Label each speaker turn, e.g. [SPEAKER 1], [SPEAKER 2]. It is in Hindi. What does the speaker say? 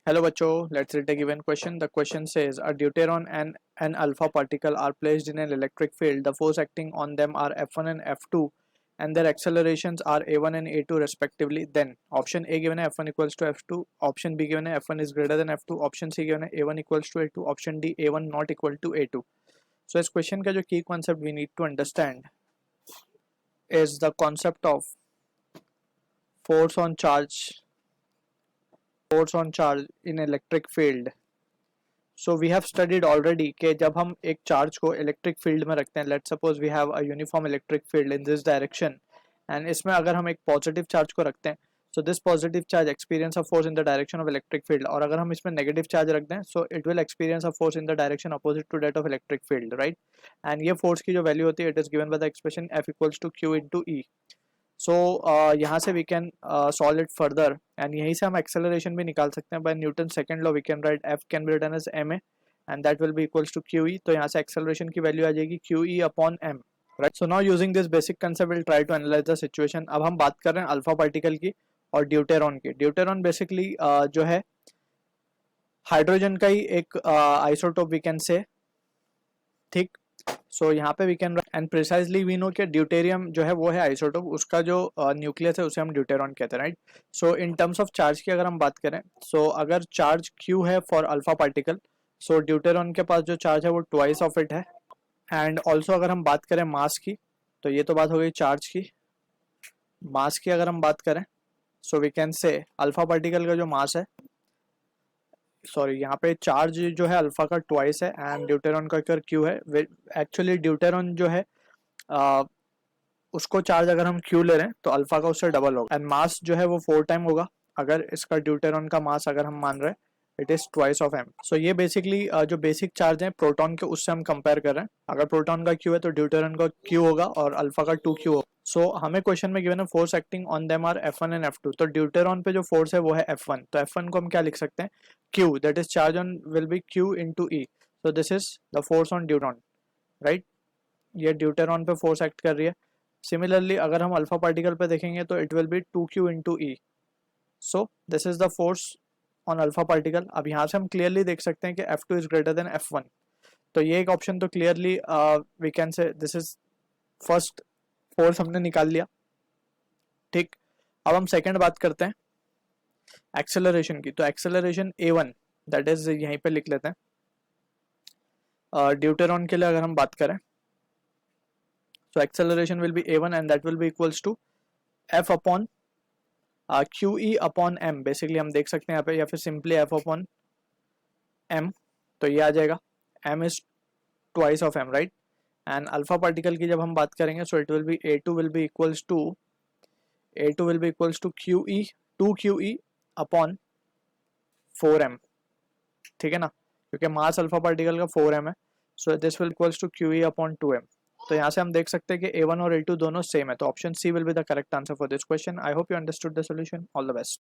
[SPEAKER 1] Hello bachcho, let's read a given question. The question says a deuteron and an alpha particle are placed in an electric field. The force acting on them are F1 and F2 and their accelerations are A1 and A2 respectively. Then option A given F1 equals to F2, option B given F1 is greater than F2, option C given A1 equals to A2, option D A1 not equal to A2. So इस question का जो key concept we need to understand is the concept of force on charge in electric field. So we have studied already कि जब हम एक चार्ज को इलेक्ट्रिक फील्ड में रखते हैं, let's suppose we have a uniform electric field in this direction and इसमें अगर हम एक पॉजिटिव चार्ज को रखते हैं so this positive charge experience a force in the direction of electric field, और अगर हम इसमें नेगेटिव चार्ज रख दें so it will experience a force in the direction opposite to that of electric field, right. And ये फोर्स की जो वैल्यू होती है it is given by the expression F equals to Q into E. So यहाँ से we can solve it further and यहीं से हम एक्सेलरेशन भी निकाल सकते हैं. By Newton second law we can write F can be written as ma and that will be equals to QE. तो यहाँ से acceleration की value आ जाएगी QE upon m, right. So now using this basic concept we'll try to analyze the situation. अब हम बात कर रहे हैं अल्फा पार्टिकल की और ड्यूटेरॉन की. ड्यूटेरॉन बेसिकली जो है हाइड्रोजन का ही एक आइसोटोप वी कैन से, ठीक. सो यहाँ पे we can and precisely we know कि ड्यूटेरियम जो है वो है आइसोटोप, उसका जो न्यूक्लियस है उसे हम ड्यूटेरॉन कहते हैं, right. So in terms of charge की अगर हम बात करें सो अगर चार्ज Q है for alpha particle so deuteron के पास जो चार्ज है वो ट्वाइस ऑफ इट है. एंड ऑल्सो अगर हम बात करें मास की तो ये तो बात हो गई चार्ज की. मास की अगर हम बात करें so we can say alpha particle का जो मास है, सॉरी यहाँ पे चार्ज जो है अल्फा का ट्वाइस है एंड ड्यूटेरॉन का अगर Q है. एक्चुअली ड्यूटेरॉन जो है उसको चार्ज अगर हम Q ले रहे हैं तो अल्फा का उससे डबल होगा एंड मास जो है वो 4 टाइम होगा. अगर इसका ड्यूटेरॉन का मास अगर हम मान रहे हैं it is twice of m. सो ये बेसिकली जो बेसिक चार्ज है प्रोटॉन के उससे हम कंपेयर कर रहे हैं. अगर प्रोटॉन का Q है तो ड्यूटेरॉन का Q होगा और अल्फा का 2Q होगा. सो हमें क्वेश्चन में गिवन है force acting on them are F1 and F2. तो ड्यूटेरॉन पे जो फोर्स है वो है F1, तो F1 को हम क्या लिख सकते हैं Q, that is charge on will be Q into E. So this is the force on deuteron, right. ये ड्यूटेरॉन पे फोर्स एक्ट कर रही है. सिमिलरली अगर हम अल्फा पार्टिकल पे देखेंगे तो it will be 2Q into E. So this is the force on alpha particle. अब यहाँ से हम क्लियरली देख सकते हैं कि F2 is greater than F1. तो ये एक ऑप्शन तो clearly we can say this is first force हमने निकाल लिया, ठीक. अब हम सेकंड बात करते हैं एक्सेलरेशन की. तो एक्सेलरेशन A1 दैट इज यहीं पे लिख लेते हैं. ड्यूटेरॉन के लिए अगर हम बात करें so acceleration will be A1 and that will be equals to F upon QE upon M. Basically हम देख सकते हैं यहाँ पे या फिर सिंपली F upon M. तो ये आ जाएगा M is twice of M, right. And alpha particle की जब हम बात करेंगे सो it will be A2 will be equals to QE 2QE upon 4M, ठीक है ना, क्योंकि मास अल्फा पार्टिकल का 4M है. So this will equals to QE upon 2M. तो यहाँ से हम देख सकते हैं कि A1 और A2 दोनों सेम है. तो option C will be the correct answer for this question. I hope you understood the solution. All the best.